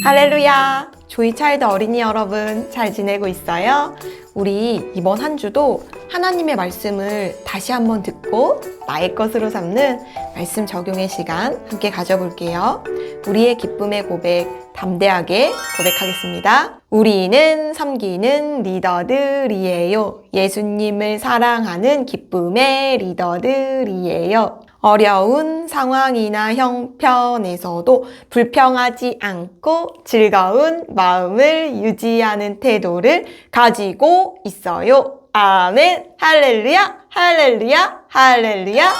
할렐루야! 조이차일드 어린이 여러분 잘 지내고 있어요? 우리 이번 한 주도 하나님의 말씀을 다시 한번 듣고 나의 것으로 삼는 말씀 적용의 시간 함께 가져볼게요. 우리의 기쁨의 고백 담대하게 고백하겠습니다. 우리는 섬기는 리더들이에요. 예수님을 사랑하는 기쁨의 리더들이에요. 어려운 상황이나 형편에서도 불평하지 않고 즐거운 마음을 유지하는 태도를 가지고 있어요. 아멘. 할렐루야, 할렐루야, 할렐루야.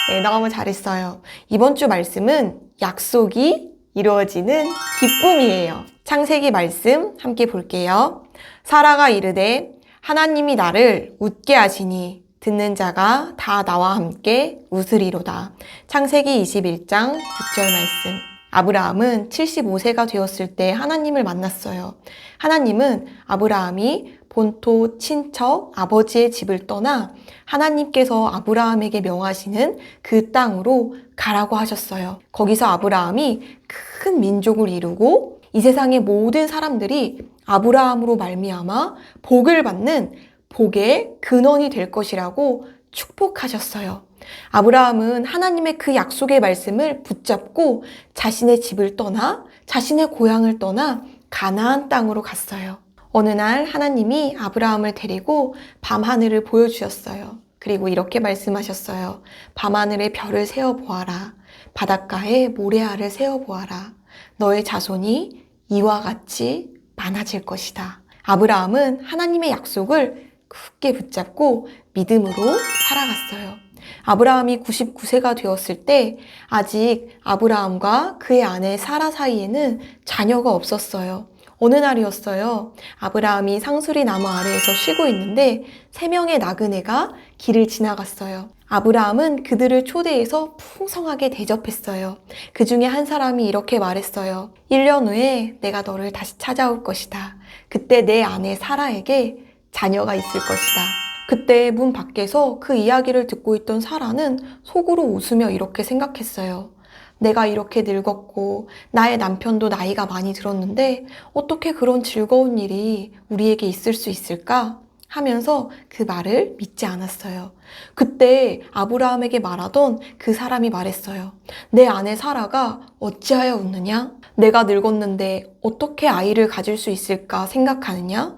네, 너무 잘했어요. 이번 주 말씀은 약속이 이루어지는 기쁨이에요. 창세기 말씀 함께 볼게요. 사라가 이르되 하나님이 나를 웃게 하시니 듣는 자가 다 나와 함께 웃으리로다. 창세기 21장 6절 말씀. 아브라함은 75세가 되었을 때 하나님을 만났어요. 하나님은 아브라함이 본토, 친척, 아버지의 집을 떠나 하나님께서 아브라함에게 명하시는 그 땅으로 가라고 하셨어요. 거기서 아브라함이 큰 민족을 이루고 이 세상의 모든 사람들이 아브라함으로 말미암아 복을 받는 복의 근원이 될 것이라고 축복하셨어요. 아브라함은 하나님의 그 약속의 말씀을 붙잡고 자신의 집을 떠나 자신의 고향을 떠나 가나안 땅으로 갔어요. 어느 날 하나님이 아브라함을 데리고 밤하늘을 보여주셨어요. 그리고 이렇게 말씀하셨어요. 밤하늘의 별을 세어보아라. 바닷가에 모래알을 세어보아라. 너의 자손이 이와 같이 많아질 것이다. 아브라함은 하나님의 약속을 굳게 붙잡고 믿음으로 살아갔어요. 아브라함이 99세가 되었을 때 아직 아브라함과 그의 아내 사라 사이에는 자녀가 없었어요. 어느 날이었어요. 아브라함이 상수리 나무 아래에서 쉬고 있는데 3명의 나그네가 길을 지나갔어요. 아브라함은 그들을 초대해서 풍성하게 대접했어요. 그 중에 한 사람이 이렇게 말했어요. 1년 후에 내가 너를 다시 찾아올 것이다. 그때 내 아내 사라에게 자녀가 있을 것이다. 그때 문 밖에서 그 이야기를 듣고 있던 사라는 속으로 웃으며 이렇게 생각했어요. 내가 이렇게 늙었고 나의 남편도 나이가 많이 들었는데 어떻게 그런 즐거운 일이 우리에게 있을 수 있을까? 하면서 그 말을 믿지 않았어요. 그때 아브라함에게 말하던 그 사람이 말했어요. 내 아내 사라가 어찌하여 웃느냐? 내가 늙었는데 어떻게 아이를 가질 수 있을까 생각하느냐?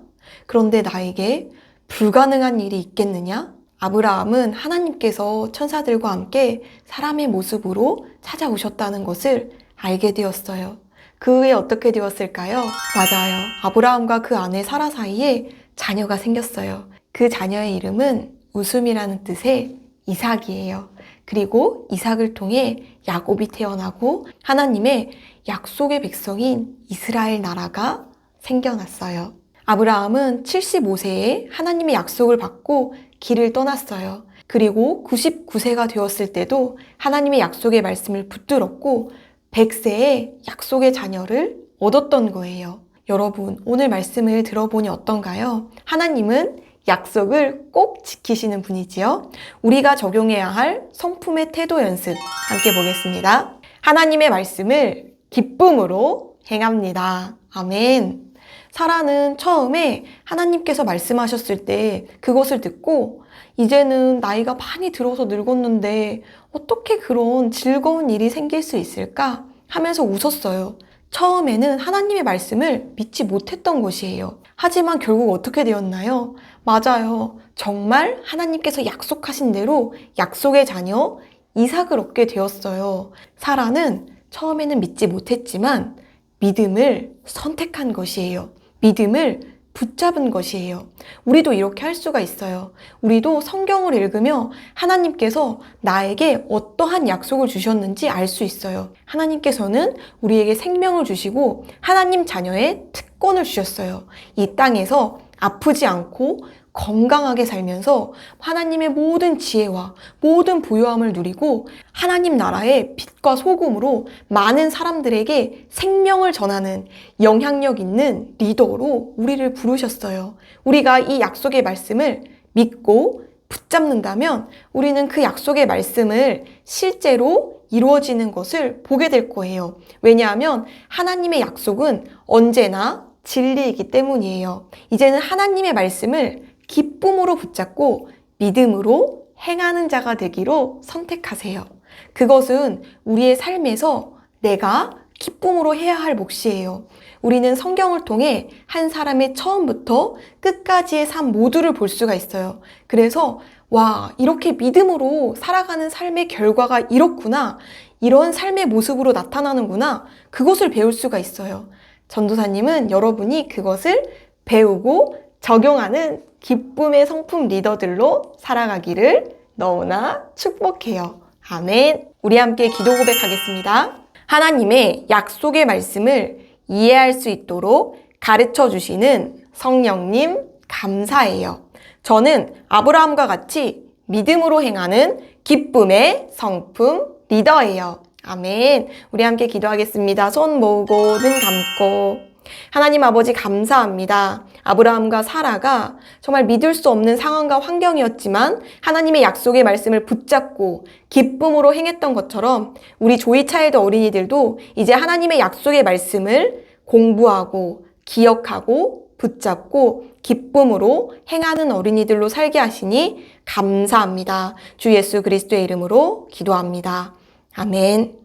그런데 나에게 불가능한 일이 있겠느냐? 아브라함은 하나님께서 천사들과 함께 사람의 모습으로 찾아오셨다는 것을 알게 되었어요. 그 후에 어떻게 되었을까요? 맞아요. 아브라함과 그 아내 사라 사이에 자녀가 생겼어요. 그 자녀의 이름은 웃음이라는 뜻의 이삭이에요. 그리고 이삭을 통해 야곱이 태어나고 하나님의 약속의 백성인 이스라엘 나라가 생겨났어요. 아브라함은 75세에 하나님의 약속을 받고 길을 떠났어요. 그리고 99세가 되었을 때도 하나님의 약속의 말씀을 붙들었고 100세에 약속의 자녀를 얻었던 거예요. 여러분, 오늘 말씀을 들어보니 어떤가요? 하나님은 약속을 꼭 지키시는 분이지요. 우리가 적용해야 할 성품의 태도 연습 함께 보겠습니다. 하나님의 말씀을 기쁨으로 행합니다. 아멘. 사라는 처음에 하나님께서 말씀하셨을 때 그것을 듣고 이제는 나이가 많이 들어서 늙었는데 어떻게 그런 즐거운 일이 생길 수 있을까 하면서 웃었어요. 처음에는 하나님의 말씀을 믿지 못했던 것이에요. 하지만 결국 어떻게 되었나요? 맞아요. 정말 하나님께서 약속하신 대로 약속의 자녀 이삭을 얻게 되었어요. 사라는 처음에는 믿지 못했지만 믿음을 선택한 것이에요. 믿음을 붙잡은 것이에요. 우리도 이렇게 할 수가 있어요. 우리도 성경을 읽으며 하나님께서 나에게 어떠한 약속을 주셨는지 알 수 있어요. 하나님께서는 우리에게 생명을 주시고 하나님 자녀의 특권을 주셨어요. 이 땅에서 아프지 않고 건강하게 살면서 하나님의 모든 지혜와 모든 부요함을 누리고 하나님 나라의 빛과 소금으로 많은 사람들에게 생명을 전하는 영향력 있는 리더로 우리를 부르셨어요. 우리가 이 약속의 말씀을 믿고 붙잡는다면 우리는 그 약속의 말씀을 실제로 이루어지는 것을 보게 될 거예요. 왜냐하면 하나님의 약속은 언제나 진리이기 때문이에요. 이제는 하나님의 말씀을 기쁨으로 붙잡고 믿음으로 행하는 자가 되기로 선택하세요. 그것은 우리의 삶에서 내가 기쁨으로 해야 할 몫이에요. 우리는 성경을 통해 한 사람의 처음부터 끝까지의 삶 모두를 볼 수가 있어요. 그래서 와, 이렇게 믿음으로 살아가는 삶의 결과가 이렇구나. 이런 삶의 모습으로 나타나는구나. 그것을 배울 수가 있어요. 전도사님은 여러분이 그것을 배우고 적용하는 기쁨의 성품 리더들로 살아가기를 너무나 축복해요. 아멘. 우리 함께 기도 고백하겠습니다. 하나님의 약속의 말씀을 이해할 수 있도록 가르쳐 주시는 성령님 감사해요. 저는 아브라함과 같이 믿음으로 행하는 기쁨의 성품 리더예요. 아멘. 우리 함께 기도하겠습니다. 손 모으고 눈 감고. 하나님 아버지 감사합니다. 아브라함과 사라가 정말 믿을 수 없는 상황과 환경이었지만 하나님의 약속의 말씀을 붙잡고 기쁨으로 행했던 것처럼 우리 조이 차일드 어린이들도 이제 하나님의 약속의 말씀을 공부하고 기억하고 붙잡고 기쁨으로 행하는 어린이들로 살게 하시니 감사합니다. 주 예수 그리스도의 이름으로 기도합니다. 아멘.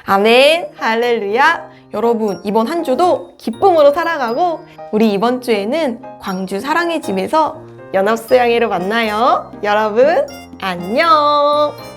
아멘. 할렐루야. 여러분, 이번 한 주도 기쁨으로 살아가고 우리 이번 주에는 광주 사랑의 집에서 연합수양회로 만나요. 여러분, 안녕.